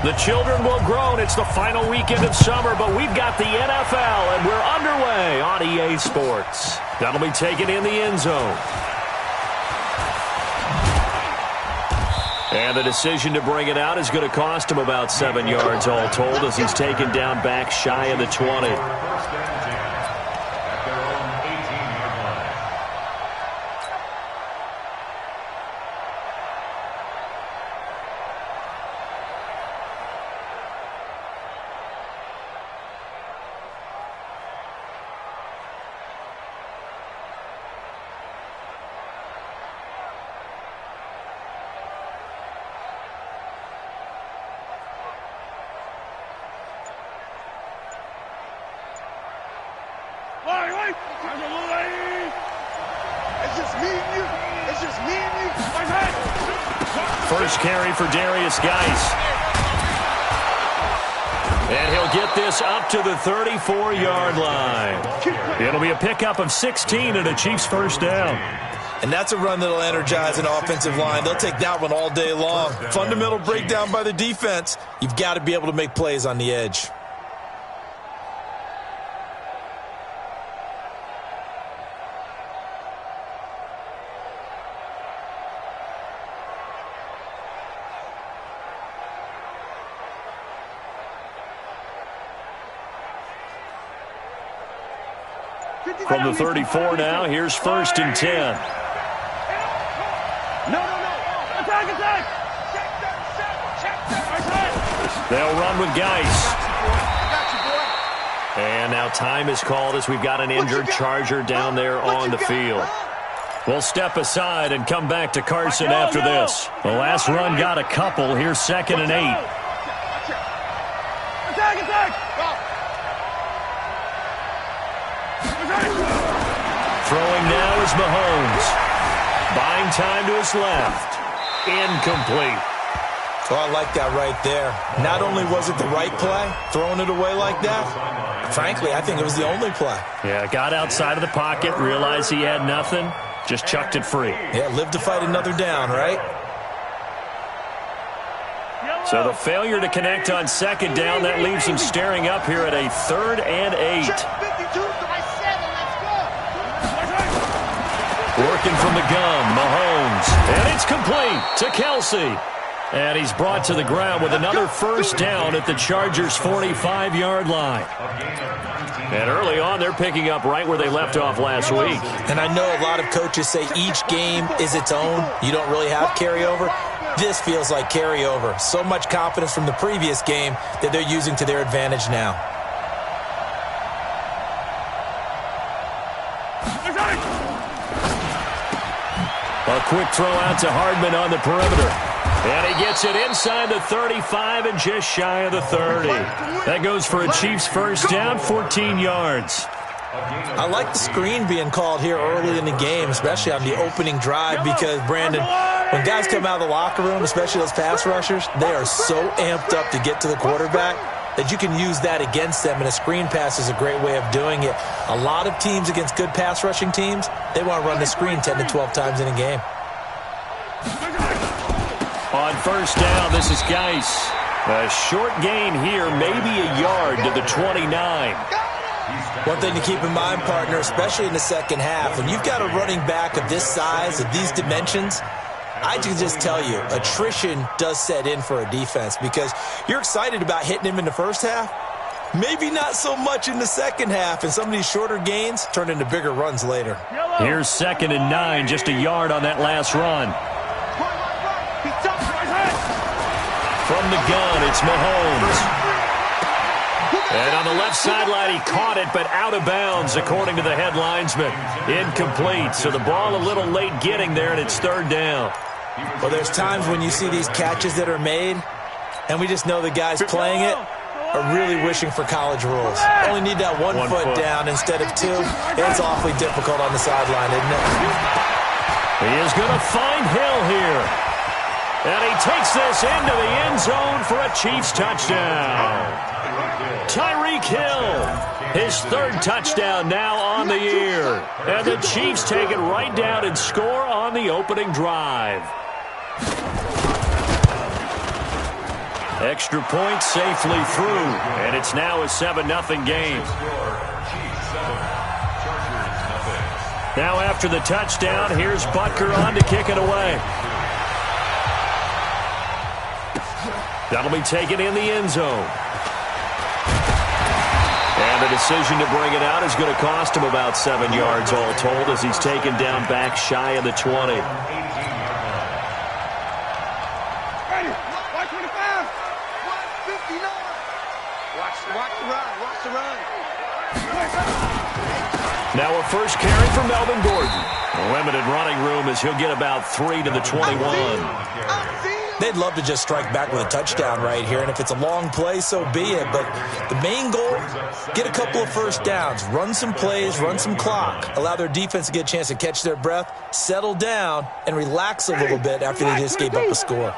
The children will groan. It's the final weekend of summer, but we've got the NFL, and we're underway on EA Sports. That'll be taken in the end zone. And the decision to bring it out is going to cost him about 7 yards all told as he's taken down back shy of the 20. First carry for Darius Geis. And he'll get this up to the 34-yard line. It'll be a pickup of 16 and a Chiefs first down. And that's a run that'll energize an offensive line. They'll take that one all day long. Fundamental breakdown by the defense. You've got to be able to make plays on the edge. From the 34 now, here's 1st and 10. No. Attack. They'll run with Geis. And now time is called as we've got an injured Charger down there on the field. We'll step aside and come back to Carson after this. The last run got a couple. Here's 2nd and 8. Attack. Throwing now is Mahomes. Buying time to his left. Incomplete. Oh, I like that right there. Not only was it the right play, throwing it away like that, frankly, I think it was the only play. Yeah, got outside of the pocket, realized he had nothing, just chucked it free. Yeah, live to fight another down, right? So the failure to connect on 2nd down, that leaves him staring up here at a 3rd and 8. Working from the gun, Mahomes. And it's complete to Kelsey. And he's brought to the ground with another first down at the Chargers' 45-yard line. And early on, they're picking up right where they left off last week. And I know a lot of coaches say each game is its own. You don't really have carryover. This feels like carryover. So much confidence from the previous game that they're using to their advantage now. A quick throw out to Hardman on the perimeter. And he gets it inside the 35 and just shy of the 30. That goes for a Chiefs first down, 14 yards. I like the screen being called here early in the game, especially on the opening drive, because, Brandon, when guys come out of the locker room, especially those pass rushers, they are so amped up to get to the quarterback that you can use that against them, and a screen pass is a great way of doing it. A lot of teams against good pass rushing teams, they want to run the screen 10 to 12 times in a game. On first down, this is Geis. A short gain here, maybe a yard to the 29. One thing to keep in mind, partner, especially in the second half, when you've got a running back of this size, of these dimensions, I can just tell you, attrition does set in for a defense because you're excited about hitting him in the first half. Maybe not so much in the second half, and some of these shorter gains turn into bigger runs later. Here's 2nd and 9, just a yard on that last run. From the gun, it's Mahomes. And on the left sideline, he caught it, but out of bounds, according to the head linesman. Incomplete, so the ball a little late getting there, and it's 3rd down. Well, there's times when you see these catches that are made, and we just know the guys playing it are really wishing for college rules. Only need that one foot down instead of 2. It's awfully difficult on the sideline, isn't it? He is going to find Hill here. And he takes this into the end zone for a Chiefs touchdown. Tyreek Hill, his 3rd touchdown now on the year. And the Chiefs take it right down and score on the opening drive. Extra point safely through, and it's now a 7-0 game. Now after the touchdown, here's Butker on to kick it away. That'll be taken in the end zone. And the decision to bring it out is going to cost him about 7 yards all told as he's taken down back shy of the 20. Now a first carry for Melvin Gordon. Limited running room as he'll get about 3 to the 21. They'd love to just strike back with a touchdown right here, and if it's a long play, so be it. But the main goal, get a couple of first downs, run some plays, run some clock, allow their defense to get a chance to catch their breath, settle down, and relax a little bit after they just gave up a score.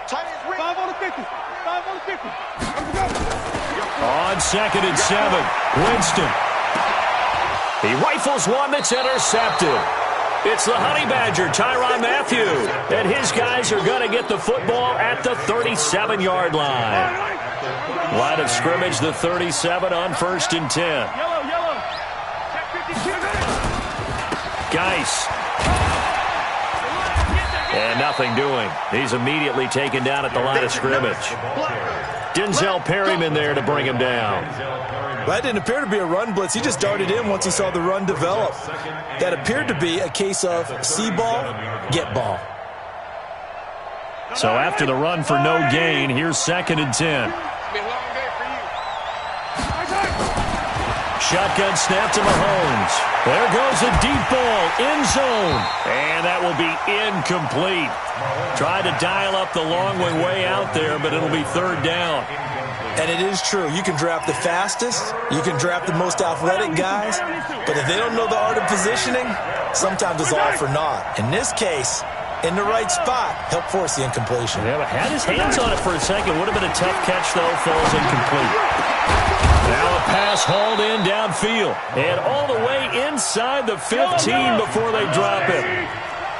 5 on the 50. 5 on the 50. On 2nd and 7, Winston. He rifles one that's intercepted. It's the Honey Badger, Tyrann Mathieu. And his guys are going to get the football at the 37-yard line. Line of scrimmage, the 37 on 1st and 10. Yellow. Geis. And nothing doing. He's immediately taken down at the line of scrimmage. Denzel Perryman there to bring him down. That didn't appear to be a run blitz. He just darted in once he saw the run develop. That appeared to be a case of see ball, get ball. So after the run for no gain, here's 2nd and 10. Shotgun snap to Mahomes. There goes a deep ball, end zone. And that will be incomplete. Tried to dial up the long way out there, but it'll be 3rd down. And it is true. You can draft the fastest. You can draft the most athletic guys. But if they don't know the art of positioning, sometimes it's all for naught. In this case, in the right spot, help force the incompletion. Yeah, but had his hands on it for a second. Would have been a tough catch, though. Falls incomplete. Now a pass hauled in downfield. And all the way inside the 15 before they drop it.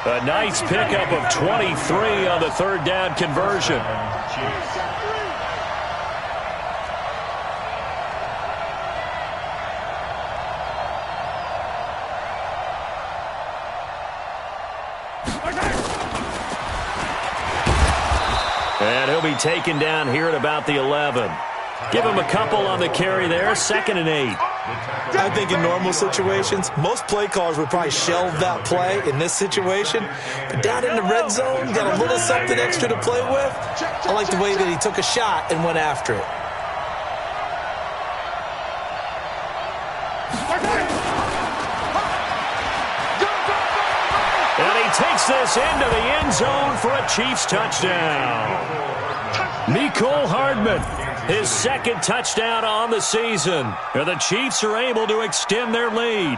A nice pickup of 23 on the 3rd down conversion. And he'll be taken down here at about the 11. Give him a couple on the carry there, 2nd and 8. I think in normal situations, most play callers would probably shelve that play in this situation. But down in the red zone, got a little something extra to play with. I like the way that he took a shot and went after it. And he takes this into the end zone for a Chiefs touchdown. Mecole Hardman, his 2nd touchdown on the season. And the Chiefs are able to extend their lead.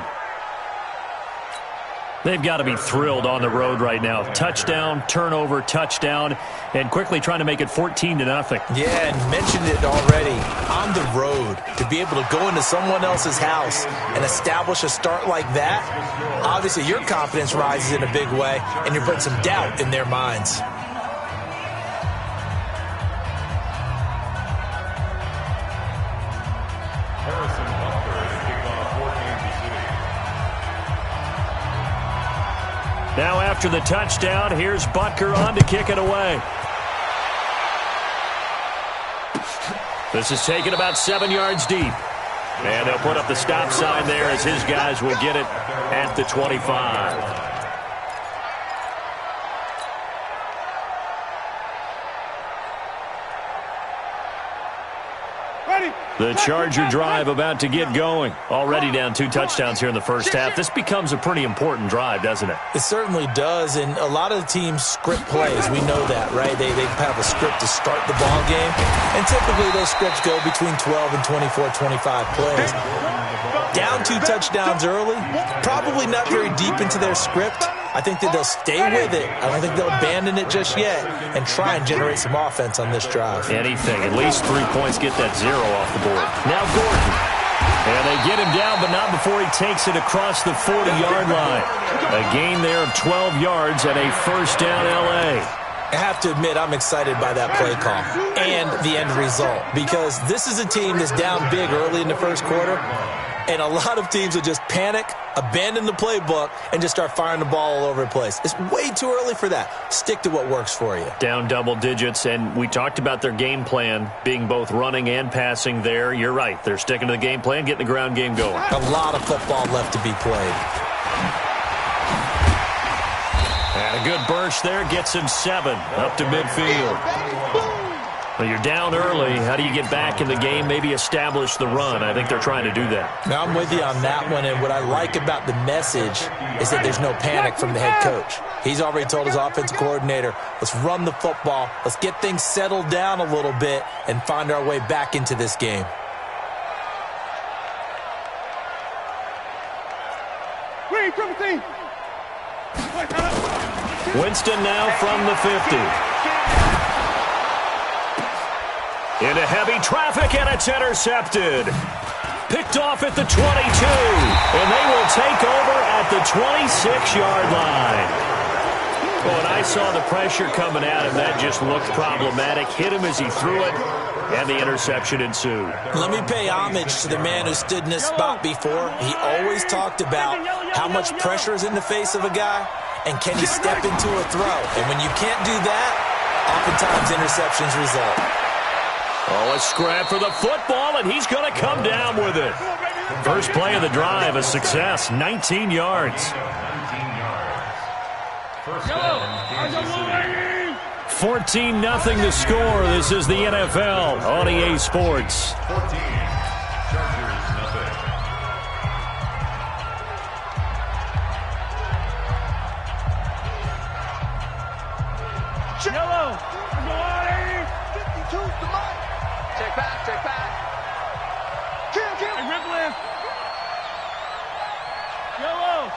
They've got to be thrilled on the road right now. Touchdown, turnover, touchdown, and quickly trying to make it 14-0. Yeah, and mentioned it already. On the road, to be able to go into someone else's house and establish a start like that, obviously your confidence rises in a big way, and you put some doubt in their minds. Now after the touchdown, here's Butker on to kick it away. This is taken about 7 yards deep. And they'll put up the stop sign there as his guys will get it at the 25. The Charger drive about to get going. Already down 2 touchdowns here in the first half. This becomes a pretty important drive, doesn't it? It certainly does, and a lot of the teams script plays. We know that, right? They have a script to start the ball game, and typically those scripts go between 12 and 24, 25 plays. Down 2 touchdowns early, probably not very deep into their script. I think that they'll stay with it. I don't think they'll abandon it just yet and try and generate some offense on this drive. Anything. At least 3 points, get that 0 off the board. Now Gordon. And they get him down, but not before he takes it across the 40-yard line. A gain there of 12 yards and a first down L.A. I have to admit, I'm excited by that play call and the end result because this is a team that's down big early in the first quarter, and a lot of teams will just panic, abandon the playbook, and just start firing the ball all over the place. It's way too early for that. Stick to what works for you. Down double digits, and we talked about their game plan being both running and passing there. You're right. They're sticking to the game plan, getting the ground game going. A lot of football left to be played. And a good burst there gets him 7 up to midfield. Well, you're down early. How do you get back in the game, maybe establish the run? I think they're trying to do that. Now, I'm with you on that one, and what I like about the message is that there's no panic from the head coach. He's already told his offensive coordinator, let's run the football, let's get things settled down a little bit, and find our way back into this game. Winston now from the 50. Into heavy traffic, and it's intercepted. Picked off at the 22, and they will take over at the 26-yard line. Well, when I saw the pressure coming at him, that just looked problematic. Hit him as he threw it, and the interception ensued. Let me pay homage to the man who stood in this spot before. He always talked about how much pressure is in the face of a guy, and can he step into a throw? And when you can't do that, oftentimes interceptions result. Oh, a scrap for the football, and he's going to come down with it. First play of the drive, a success, 19 yards. 14-0 the score. This is the NFL on EA Sports. Yellow. Check back. Kill. And rip left. Yellow.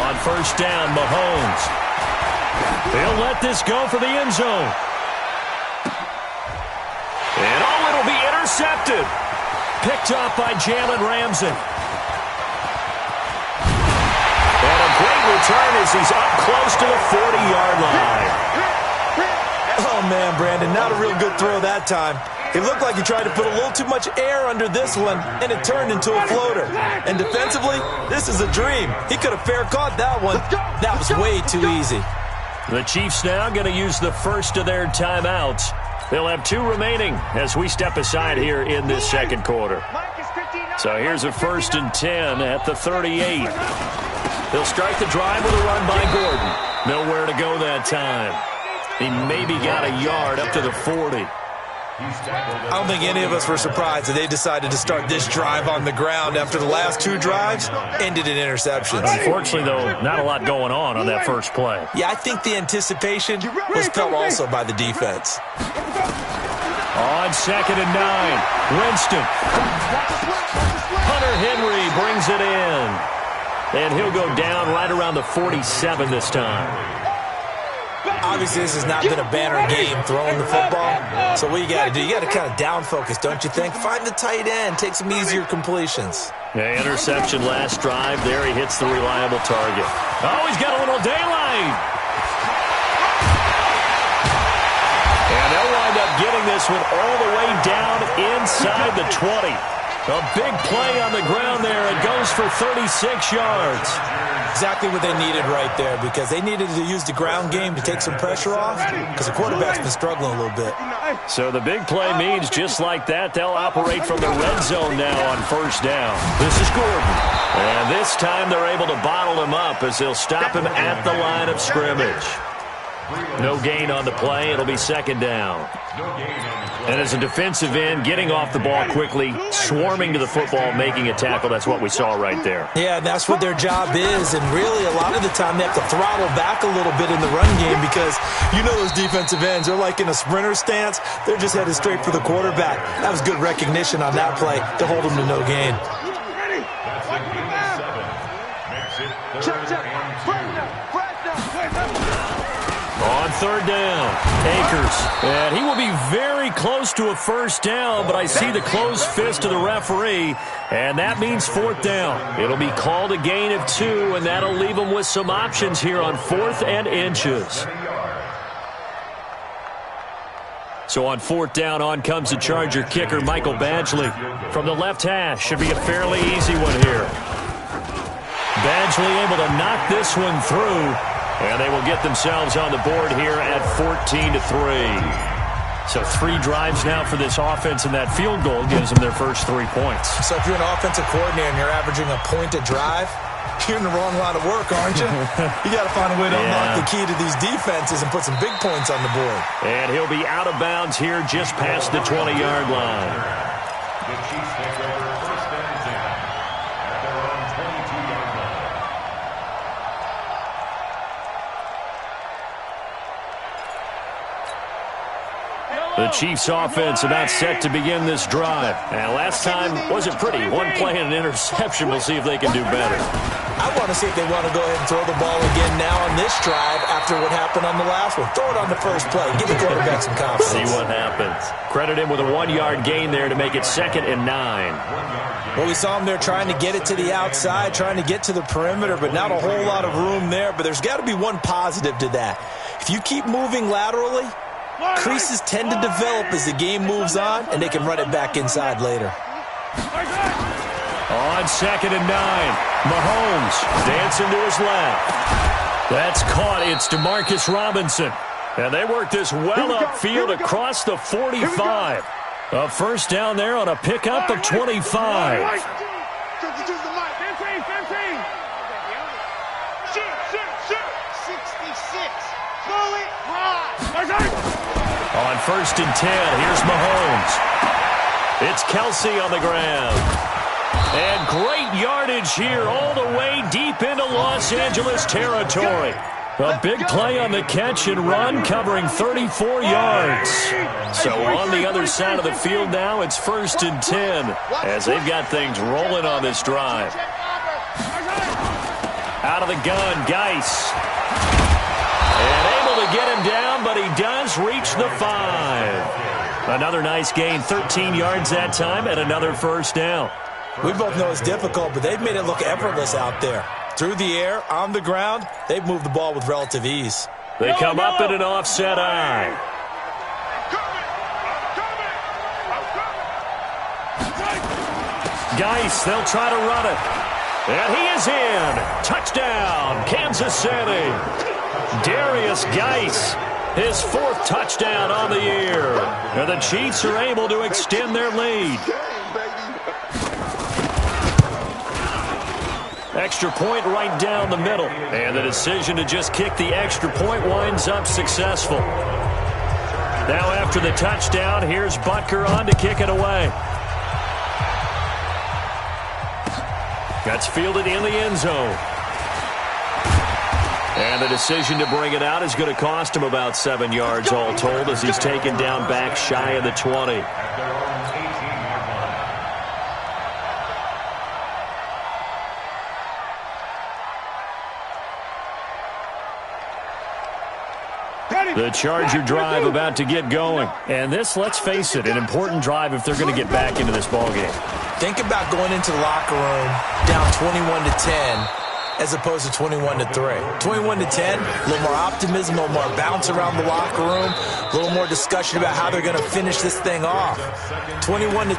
On first down, Mahomes. He'll let this go for the end zone. And it'll be intercepted. Picked up by Jalen Ramsey. And a great return as he's up close to the 40-yard line. Oh, man, Brandon, not a real good throw that time. It looked like he tried to put a little too much air under this one, and it turned into a floater. And defensively, this is a dream. He could have fair caught that one. That was way too easy. The Chiefs now going to use the first of their timeouts. They'll have 2 remaining as we step aside here in this second quarter. So here's a 1st and 10 at the 38. They'll start the drive with a run by Gordon. Nowhere to go that time. He maybe got a yard up to the 40. I don't think any of us were surprised that they decided to start this drive on the ground after the last 2 drives ended in interceptions. Unfortunately, though, not a lot going on that first play. Yeah, I think the anticipation was felt also by the defense. On 2nd and 9, Winston. Hunter Henry brings it in. And he'll go down right around the 47 this time. Obviously, this has not been a banner game throwing the football. So what you got to do, you got to kind of down focus, don't you think? Find the tight end, take some easier completions. Yeah, interception last drive. There he hits the reliable target. Oh, he's got a little daylight. And they'll wind up getting this one all the way down inside the 20. A big play on the ground there. It goes for 36 yards. Exactly what they needed right there, because they needed to use the ground game to take some pressure off, because the quarterback's been struggling a little bit. So the big play means just like that, they'll operate from the red zone now on first down. This is Gordon. And this time they're able to bottle him up as they'll stop him at the line of scrimmage. No gain on the play. It'll be 2nd down. And as a defensive end, getting off the ball quickly, swarming to the football, making a tackle, that's what we saw right there. Yeah, that's what their job is, and really a lot of the time they have to throttle back a little bit in the run game because you know those defensive ends, they're like in a sprinter stance. They're just headed straight for the quarterback. That was good recognition on that play to hold them to no gain. On 3rd down, Akers. And he will be very close to a first down, but I see the closed fist of the referee, And that means fourth down. It'll be called a gain of 2, and that'll leave them with some options here on 4th and inches. So on 4th down, on comes the Charger kicker, Michael Badgley. From the left hash, should be a fairly easy one here. Badgley able to knock this one through, and they will get themselves on the board here at 14-3. So 3 drives now for this offense, and that field goal gives them their first 3 points. So if you're an offensive coordinator and you're averaging a point a drive, you're in the wrong line of work, aren't you? You got to find a way to unlock the key to these defenses and put some big points on the board. And he'll be out of bounds here just past the 20-yard line. The Chiefs take over first and 10 at their own 22-yard line. The Chiefs offense about set to begin this drive. And last time wasn't pretty. One play and an interception. We'll see if they can do better. I want to see if they want to go ahead and throw the ball again now on this drive after what happened on the last one. Throw it on the first play. Give the quarterback some confidence. See what happens. Credit him with a 1-yard gain there to make it 2nd and 9. Well, we saw him there trying to get it to the outside, trying to get to the perimeter, but not a whole lot of room there. But there's got to be one positive to that. If you keep moving laterally, creases tend to develop as the game moves on, and they can run it back inside later. On 2nd and 9, Mahomes dancing to his left. That's caught. It's DeMarcus Robinson. And they work this well upfield across the 45. A first down there on a pickup of 25. On 1st and 10, here's Mahomes. It's Kelsey on the ground. And great yardage here all the way deep into Los Angeles territory. A big play on the catch and run covering 34 yards. So on the other side of the field now, it's 1st and 10 as they've got things rolling on this drive. Out of the gun, Geis. And able to get him down, but he does reach the 5. Another nice gain, 13 yards that time, and another first down. We both know it's difficult, but they've made it look effortless out there. Through the air, on the ground, they've moved the ball with relative ease. They come up in an offset eye. Geis, they'll try to run it. And he is in. Touchdown, Kansas City. Darius Geis, his 4th touchdown on the year. And the Chiefs are able to extend their lead. Extra point right down the middle. And the decision to just kick the extra point winds up successful. Now after the touchdown, here's Butker on to kick it away. That's fielded in the end zone. And the decision to bring it out is going to cost him about 7 yards all told as he's taken down back shy of the 20. The Charger drive about to get going. And this, let's face it, an important drive if they're going to get back into this ballgame. Think about going into the locker room down 21-10 as opposed to 21-3. 21-10, a little more optimism, a little more bounce around the locker room, a little more discussion about how they're going to finish this thing off. 21-3,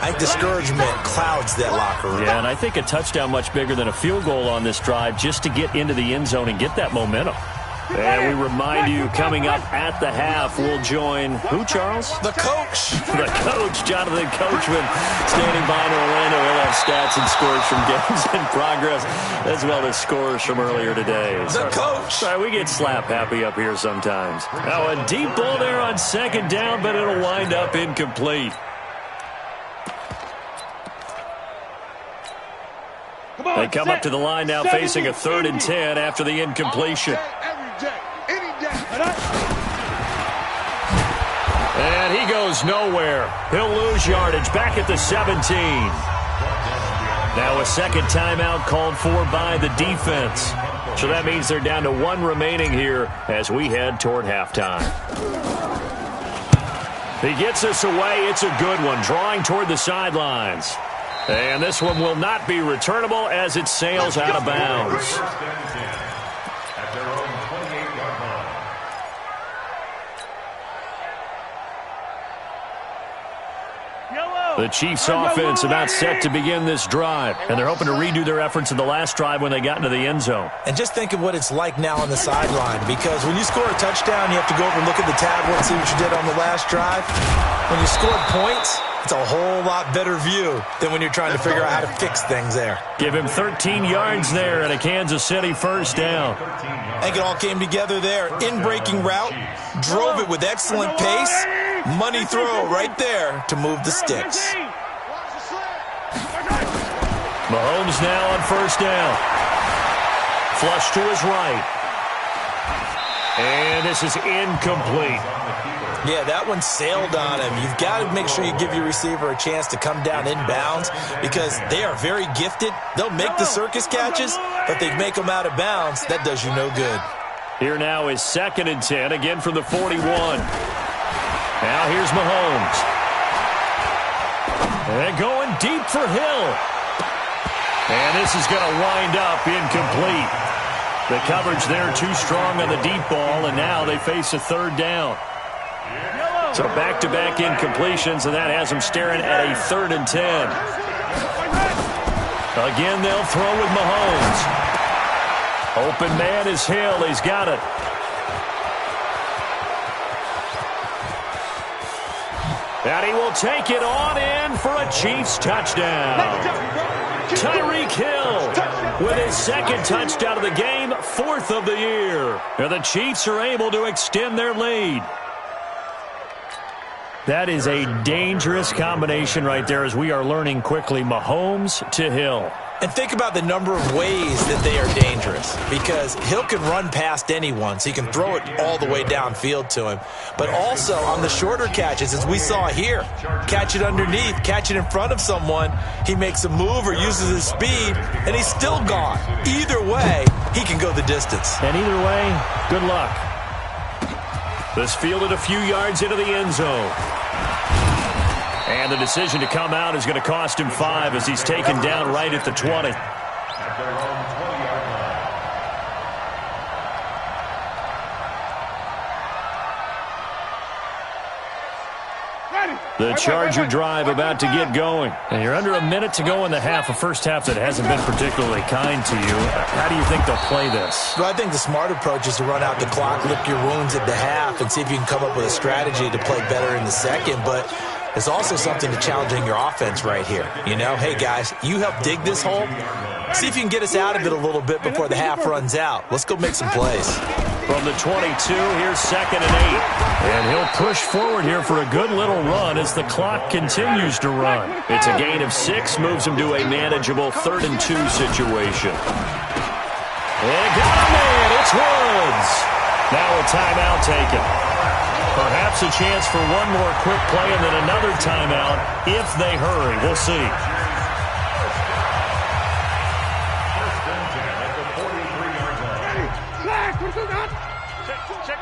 I think discouragement clouds that locker room. Yeah, and I think a touchdown much bigger than a field goal on this drive just to get into the end zone and get that momentum. And we remind you, coming up at the half, we'll join who, Charles? The coach. The coach, Jonathan Coachman, standing by in Orlando. He'll have stats and scores from games in progress, as well as scores from earlier today. The coach. Sorry, we get slap happy up here sometimes. Now, a deep ball there on 2nd down, but it'll wind up incomplete. They come up to the line now facing a 3rd and 10 after the incompletion. And he goes nowhere. He'll lose yardage back at the 17. Now a 2nd timeout called for by the defense. So that means they're down to 1 remaining here as we head toward halftime. He gets us away. It's a good one, drawing toward the sidelines. And this one will not be returnable as it sails out of bounds. First and 10 at their own 28-yard line. The Chiefs offense about set to begin this drive, and they're hoping to redo their efforts in the last drive when they got into the end zone. And just think of what it's like now on the sideline, because when you score a touchdown, you have to go over and look at the tablet and see what you did on the last drive. When you scored points, it's a whole lot better view than when you're trying to figure out how to fix things there. Give him 13 yards there and a Kansas City first down. I think it all came together there. In-breaking route, drove it with excellent pace. Money throw right there to move the sticks. Mahomes now on first down. Flush to his right. And this is incomplete. Yeah, that one sailed on him. You've got to make sure you give your receiver a chance to come down inbounds because they are very gifted. They'll make the circus catches, but they make them out of bounds. That does you no good. Here now is 2nd and 10, again from the 41. Now here's Mahomes. And going deep for Hill. And this is going to wind up incomplete. The coverage there too strong on the deep ball, and now they face a 3rd down. So back-to-back incompletions, and that has them staring at a 3rd and 10. Again, they'll throw with Mahomes. Open man is Hill. He's got it. And he will take it on in for a Chiefs touchdown. Tyreek Hill with his 2nd touchdown of the game, 4th of the year. And the Chiefs are able to extend their lead. That is a dangerous combination right there as we are learning quickly. Mahomes to Hill. And think about the number of ways that they are dangerous, because Hill can run past anyone, so you can throw it all the way downfield to him. But also on the shorter catches, as we saw here, catch it underneath, catch it in front of someone, he makes a move or uses his speed, and he's still gone. Either way, he can go the distance. And either way, good luck. This fielded a few yards into the end zone. And the decision to come out is going to cost him 5 as he's taken down right at the 20. At their own 20-yard line. The Charger drive about to get going. And you're under a minute to go in the half, a first half that hasn't been particularly kind to you. How do you think they'll play this? Well, I think the smart approach is to run out the clock, lick your wounds at the half, and see if you can come up with a strategy to play better in the second. But there's also something to challenging your offense right here. You know, hey, guys, you help dig this hole. See if you can get us out of it a little bit before the half runs out. Let's go make some plays. From the 22, here's 2nd and 8. And he'll push forward here for a good little run as the clock continues to run. It's a gain of 6, moves him to a manageable 3rd and 2 situation. And got a man, it's Woods. Now a timeout taken. Perhaps a chance for one more quick play and then another timeout if they hurry. We'll see. First and 10 at the 43-yard line. Check.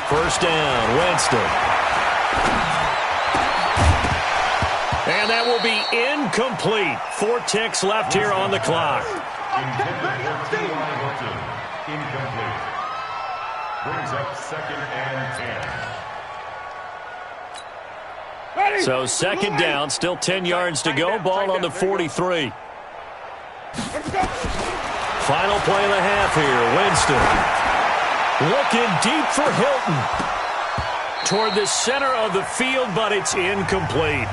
First down, Winston. And that will be incomplete. 4 ticks left here on the clock. Intended for T.Y. Hilton. Incomplete. Brings up 2nd and 10. So 2nd down, still 10 yards to go. Ball on the 43. Final play of the half here. Winston looking deep for Hilton. Toward the center of the field, but it's incomplete.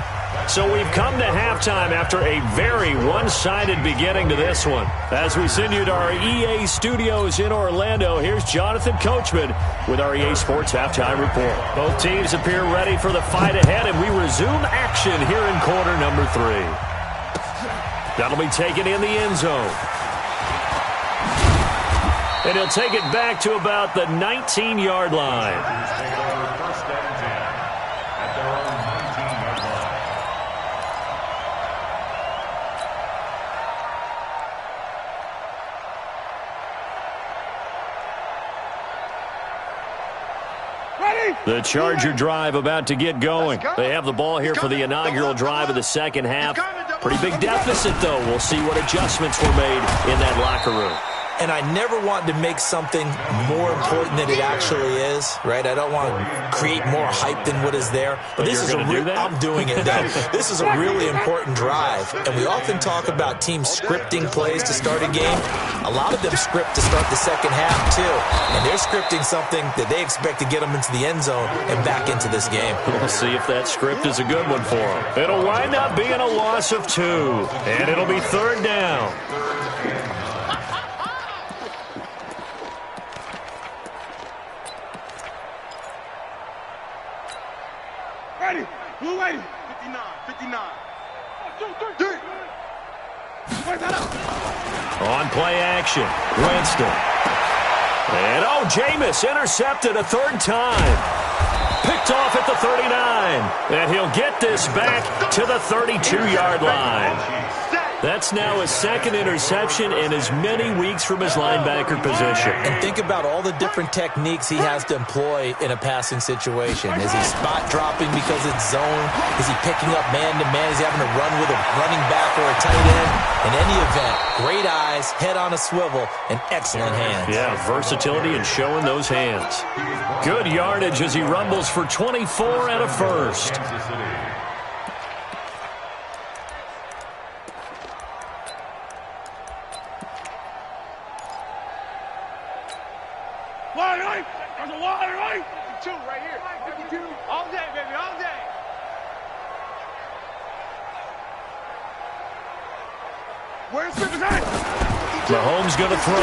So we've come to halftime after a very one-sided beginning to this one. As we send you to our EA studios in Orlando, here's Jonathan Coachman with our EA Sports Halftime Report. Both teams appear ready for the fight ahead, and we resume action here in quarter number 3. That'll be taken in the end zone. And he'll take it back to about the 19-yard line. First and 10 at their own 19-yard line. The Charger drive about to get going. They have the ball here for the inaugural drive of the second half. Pretty big deficit, though. We'll see what adjustments were made in that locker room. And I never want to make something more important than it actually is, right? I don't want to create more hype than what is there. But this is I'm doing it, though. This is a really important drive. And we often talk about teams scripting plays to start a game. A lot of them script to start the second half, too. And they're scripting something that they expect to get them into the end zone and back into this game. We'll see if that script is a good one for them. It'll wind up being a loss of 2. And it'll be third down. Ready. Blue ready. 59. 59. 2, 3. On play action, Winston. And, Jameis intercepted a third time. Picked off at the 39. And he'll get this back to the 32-yard line. That's now his second interception in as many weeks from his linebacker position. And think about all the different techniques he has to employ in a passing situation. Is he spot dropping because it's zone? Is he picking up man-to-man? Is he having to run with a running back or a tight end? In any event, great eyes, head on a swivel, and excellent hands. Yeah, versatility and showing those hands. Good yardage as he rumbles for 24 and a first. Wide right. There's a wide right. 52 right here. 52. All day, baby, all day. Where's Smith at? Mahomes going to throw.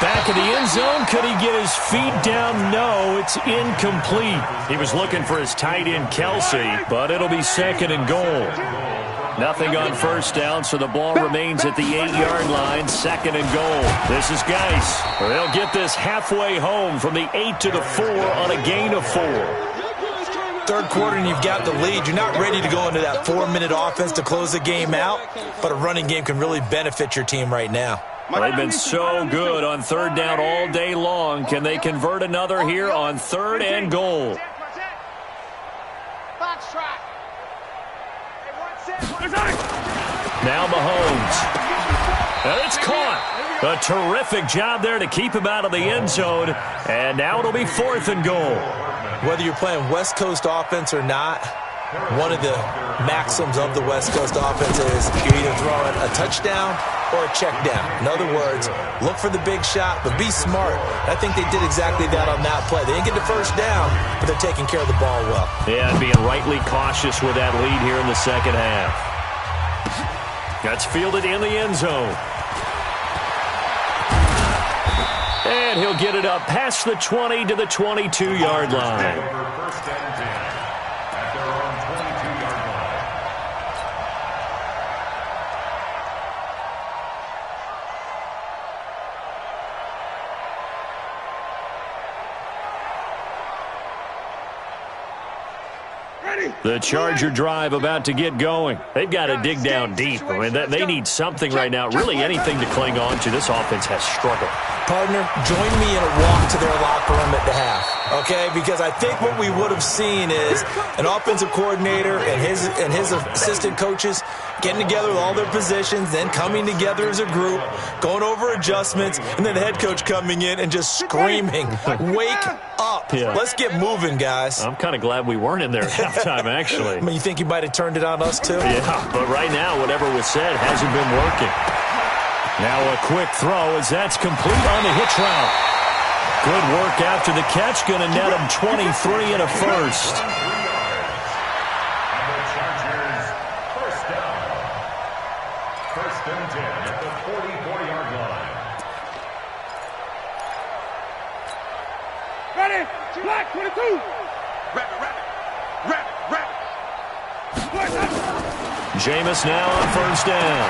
Back in the end zone. Could he get his feet down? No, it's incomplete. He was looking for his tight end, Kelsey, but it'll be second and goal. Nothing on first down, so the ball remains at the 8-yard line, second and goal. This is Geis. They'll get this halfway home from the 8 to the 4 on a gain of 4. Third quarter and you've got the lead. You're not ready to go into that 4-minute offense to close the game out, but a running game can really benefit your team right now. Well, they've been so good on third down all day long. Can they convert another here on third and goal? Box track. Now Mahomes. And it's caught. A terrific job there to keep him out of the end zone. And now it'll be fourth and goal. Whether you're playing West Coast offense or not, one of the maxims of the West Coast offense is you're either throwing a touchdown or a check down. In other words, look for the big shot, but be smart. I think they did exactly that on that play. They didn't get the first down, but they're taking care of the ball well. Yeah, and being rightly cautious with that lead here in the second half. That's fielded in the end zone. And he'll get it up past the 20 to the 22-yard line. First and 10 at their own 22-yard line. The Charger drive about to get going. They've got to dig down deep. I mean, they need something right now, really anything to cling on to. This offense has struggled. Partner, join me in a walk to their locker room at the half, okay? Because I think what we would have seen is an offensive coordinator and his assistant coaches getting together with all their positions, then coming together as a group, going over adjustments, and then the head coach coming in and just screaming, "Wake up. Yeah. Let's get moving, guys." I'm kind of glad we weren't in there at halftime, actually. I mean, you think you might have turned it on us, too? Yeah, but right now, whatever was said hasn't been working. Now a quick throw as that's complete on the hitch route. Good work after the catch. Going to net him 23 and a first. First and 10 at the 44-yard line. Ready. Black 22. Rabbit. Jameis now on first down.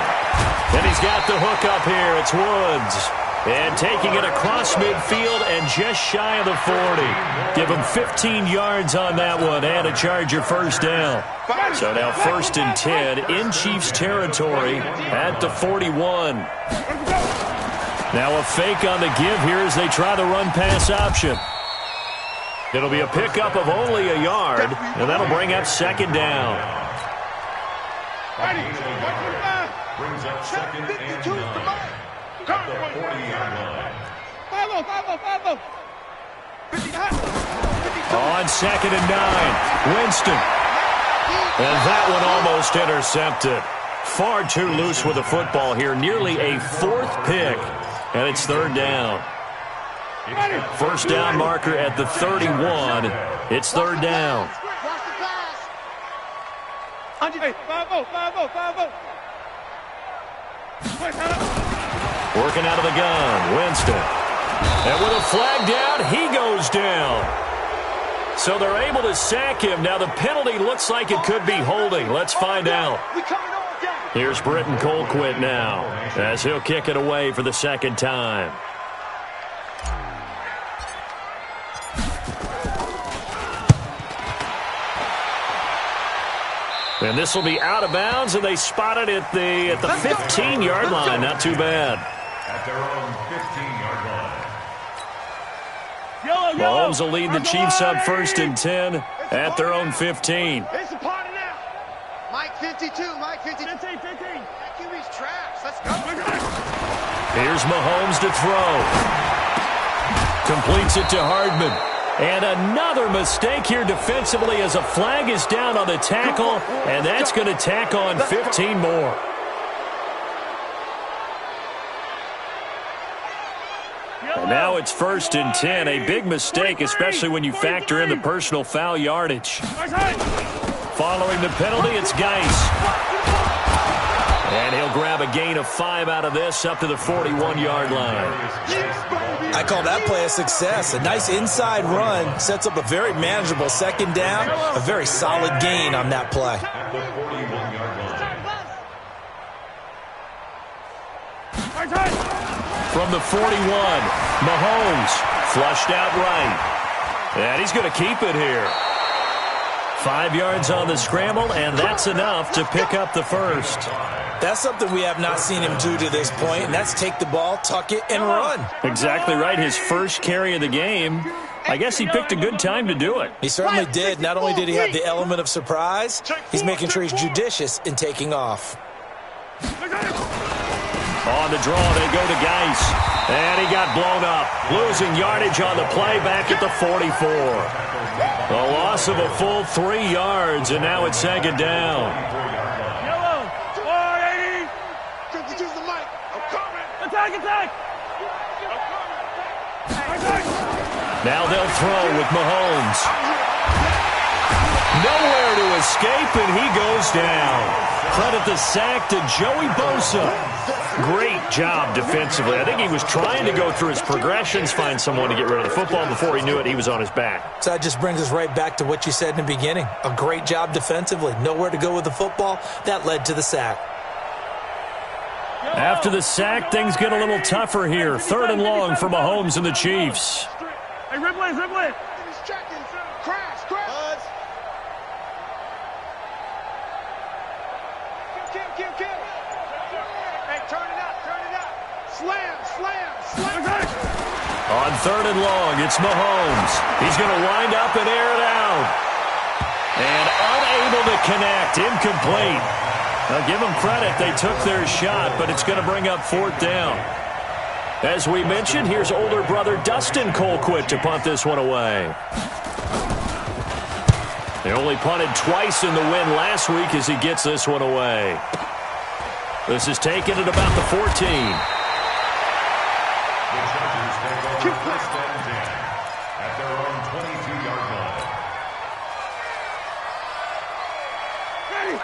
And he's got the hook up here. It's Woods. And taking it across midfield and just shy of the 40. Give him 15 yards on that one and a Charger first down. So now first and 10 in Chiefs territory at the 41. Let's go. Now a fake on the give here as they try the run-pass option. It'll be a pickup of only a yard, and that'll bring up second down. Brings up second and 9 at the 40-yard line. On second and 9, Winston. And that one almost intercepted. Far too loose with the football here. Nearly a fourth pick, and it's third down. First down marker at the 31. It's third down. Working out of the gun, Winston. And with a flag down, he goes down. So they're able to sack him. Now the penalty looks like it could be holding. Let's find out. Here's Britton Colquitt now, as he'll kick it away for the second time. And this will be out of bounds, and they spot it at the 15-yard line. Not too bad. At their own 15-yard line. Mahomes will lead the Chiefs up first and 10 at their own 15. It's a party now. Mike 52, Mike 52. 15. QB's trash. Let's go. Here's Mahomes to throw. Completes it to Hardman. And another mistake here defensively as a flag is down on the tackle, and that's going to tack on 15 more. And now it's first and 10. A big mistake, especially when you factor in the personal foul yardage. Following the penalty, it's Geis. And he'll grab a gain of 5 out of this up to the 41-yard line. I call that play a success. A nice inside run sets up a very manageable second down. A very solid gain on that play. At the 41-yard line. From the 41, Mahomes flushed out right. And he's going to keep it here. 5 yards on the scramble, and that's enough to pick up the first. That's something we have not seen him do to this point, and that's take the ball, tuck it, and run. Exactly right. His first carry of the game. I guess he picked a good time to do it. He certainly did. Not only did he have the element of surprise, he's making sure he's judicious in taking off. On the draw, they go to Geis. And he got blown up. Losing yardage on the play back at the 44. A loss of a full 3 yards, and now it's second down. Attack! Now they'll throw with Mahomes. Nowhere to escape, and he goes down. Credit the sack to Joey Bosa. Great job defensively. I think he was trying to go through his progressions, find someone to get rid of the football. Before he knew it, he was on his back. So that just brings us right back to what you said in the beginning. A great job defensively. Nowhere to go with the football. That led to the sack. After the sack, things get a little tougher here. Third and long for Mahomes and the Chiefs. Hey, Ripley. He's checking. Crash. Buzz. Kill. Hey, turn it up. Slam. On third and long, it's Mahomes. He's going to wind up and air it out. And unable to connect. Incomplete. Now, give them credit. They took their shot, but it's going to bring up fourth down. As we mentioned, here's older brother Dustin Colquitt to punt this one away. They only punted twice in the win last week as he gets this one away. This is taken at about the 14. The Chargers take over first and 10 at their own 22-yard line.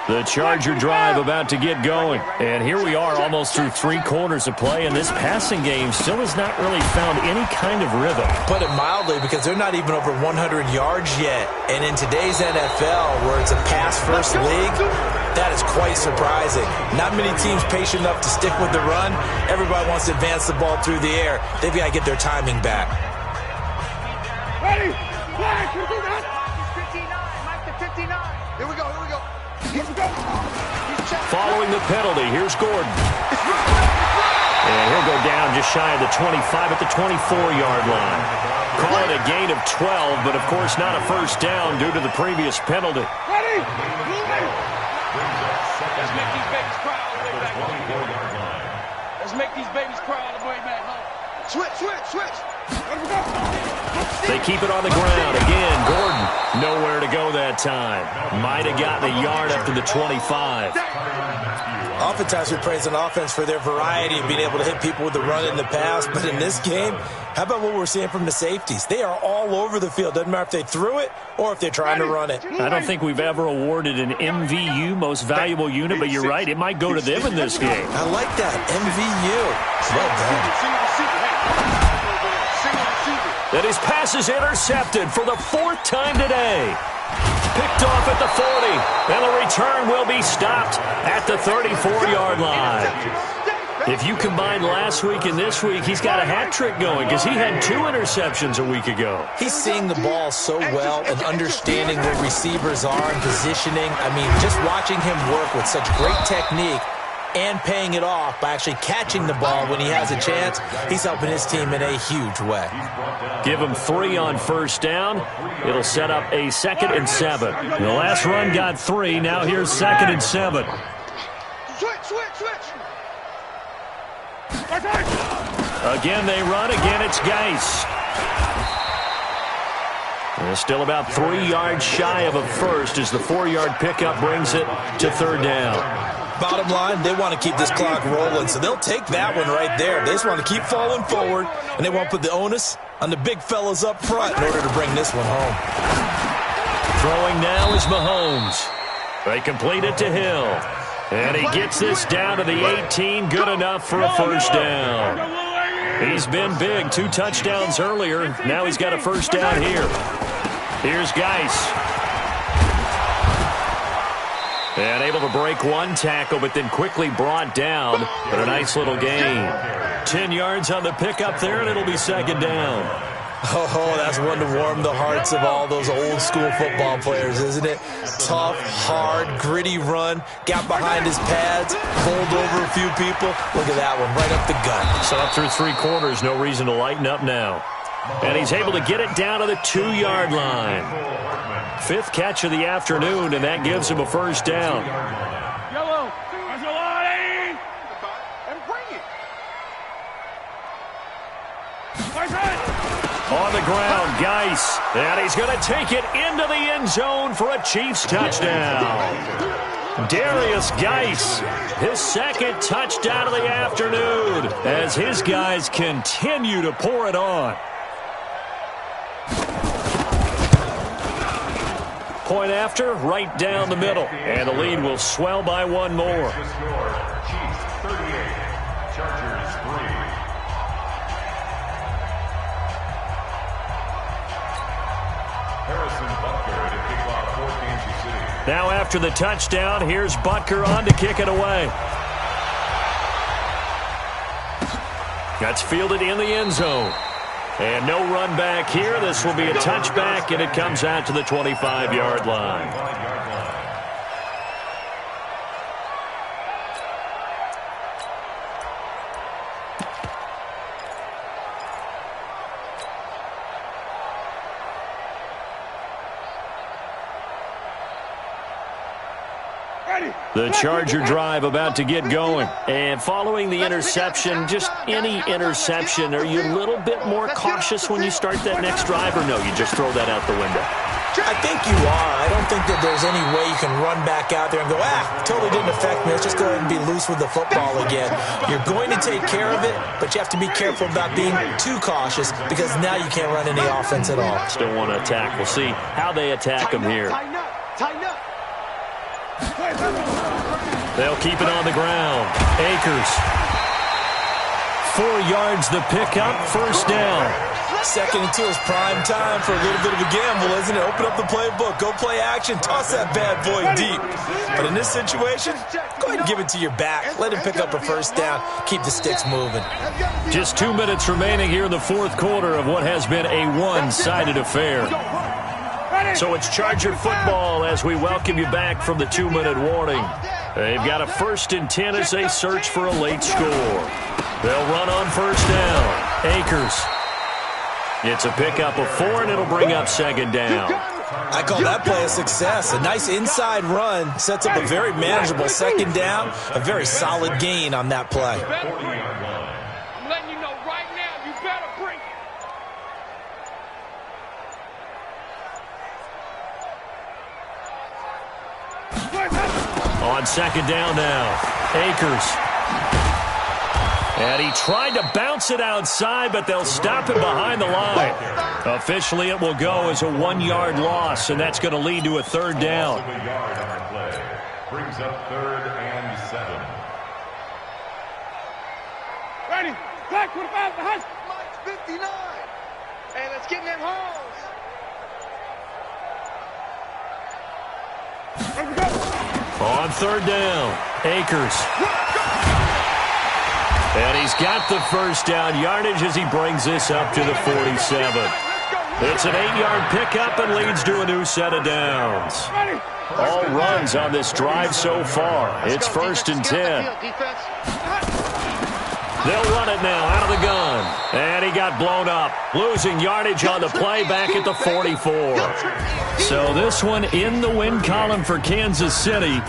The Charger drive about to get going. And here we are almost through 3 quarters of play, and this passing game still has not really found any kind of rhythm. Put it mildly, because they're not even over 100 yards yet. And in today's NFL, where it's a pass-first league, that is quite surprising. Not many teams patient enough to stick with the run. Everybody wants to advance the ball through the air. They've got to get their timing back. Ready? Flag! 59. Mike to 59. Here we go. Following the penalty, here's Gordon. And he'll go down just shy of the 25 at the 24-yard line. Call it a gain of 12, but of course not a first down due to the previous penalty. Ready? Let's make these babies cry all the way back home. Let's make these babies cry all the way back home. Switch. They keep it on the ground. Again, Gordon, nowhere to go that time. Might have gotten a yard up to the 25. Oftentimes we praise an offense for their variety of being able to hit people with the run in the pass. But in this game, how about what we're seeing from the safeties? They are all over the field. Doesn't matter if they threw it or if they're trying to run it. I don't think we've ever awarded an MVU, most valuable unit, but you're right. It might go to them in this game. I like that. MVU. Well done. And his pass is intercepted for the 4th time today. Picked off at the 40, and the return will be stopped at the 34-yard line. If you combine last week and this week, he's got a hat trick going because he had 2 interceptions a week ago. He's seeing the ball so well and understanding where receivers are and positioning. I mean, just watching him work with such great technique and paying it off by actually catching the ball when he has a chance, he's helping his team in a huge way. Give him 3 on first down. It'll set up a 2nd and 7. The last run got 3. Now here's 2nd and 7. Switch. Again, they run. Again, it's Geis. And still about 3 yards shy of a first as the 4-yard pickup brings it to 3rd down. Bottom line, they want to keep this clock rolling, so they'll take that one right there. They just want to keep falling forward, and they want to put the onus on the big fellas up front in order to bring this one home. Throwing now is Mahomes. They complete it to Hill. And he gets this down to the 18, good enough for a first down. He's been big, 2 touchdowns earlier. Now he's got a first down here. Here's Geis. And able to break 1 tackle, but then quickly brought down. But a nice little gain. 10 yards on the pickup there, and it'll be 2nd down. Oh, that's one to warm the hearts of all those old-school football players, isn't it? Tough, hard, gritty run. Got behind his pads, bowled over a few people. Look at that one, right up the gut. So up through 3 quarters, no reason to lighten up now. And he's able to get it down to the 2-yard line. 5th catch of the afternoon, and that gives him a first down. Yellow. And bring it. On the ground, Geis. And he's going to take it into the end zone for a Chiefs touchdown. Darius Geis, his 2nd touchdown of the afternoon as his guys continue to pour it on. Point after, right down the middle. And the lead will swell by 1 more. Chiefs 38, Chargers 3. Harrison Butker to kick off for Kansas City. Now after the touchdown, here's Butker on to kick it away. That's fielded in the end zone. And no run back here. This will be a touchback, and it comes out to the 25-yard line. The Charger drive about to get going. And following the interception, just any interception, are you a little bit more cautious when you start that next drive, or no, you just throw that out the window? I think you are. I don't think that there's any way you can run back out there and go, totally didn't affect me. Let's just go ahead and be loose with the football again. You're going to take care of it, but you have to be careful about being too cautious because now you can't run any offense at all. Still want to attack. We'll see how they attack them here. Tighten up. They'll keep it on the ground. Akers. 4 yards the pickup, first down. 2nd and 2 is prime time for a little bit of a gamble, isn't it? Open up the playbook, go play action, toss that bad boy deep. But in this situation, go ahead and give it to your back. Let him pick up a first down. Keep the sticks moving. Just 2 minutes remaining here in the 4th quarter of what has been a one-sided affair. So it's Charger football as we welcome you back from the 2-minute warning. They've got a 1st and 10 as they search for a late score. They'll run on 1st down. Akers. It's a pickup of 4, and it'll bring up 2nd down. I call that play a success. A nice inside run sets up a very manageable 2nd down. A very solid gain on that play. I'm letting you know right now, you better bring it. On 2nd down now, Akers. And he tried to bounce it outside, but they'll stop him behind the line. Officially, it will go as a 1-yard loss, and that's going to lead to a 3rd down. Brings up 3rd and 7. Ready? Back with the pass behind. Mike's 59. Hey, let's get in them holes. On 3rd down, Akers. And he's got the 1st down yardage as he brings this up to the 47. It's an 8-yard pickup and leads to a new set of downs. All runs on this drive so far. It's 1st and 10. They'll run it now out of the gun. And he got blown up, losing yardage on the play back at the 44. So this one in the win column for Kansas City.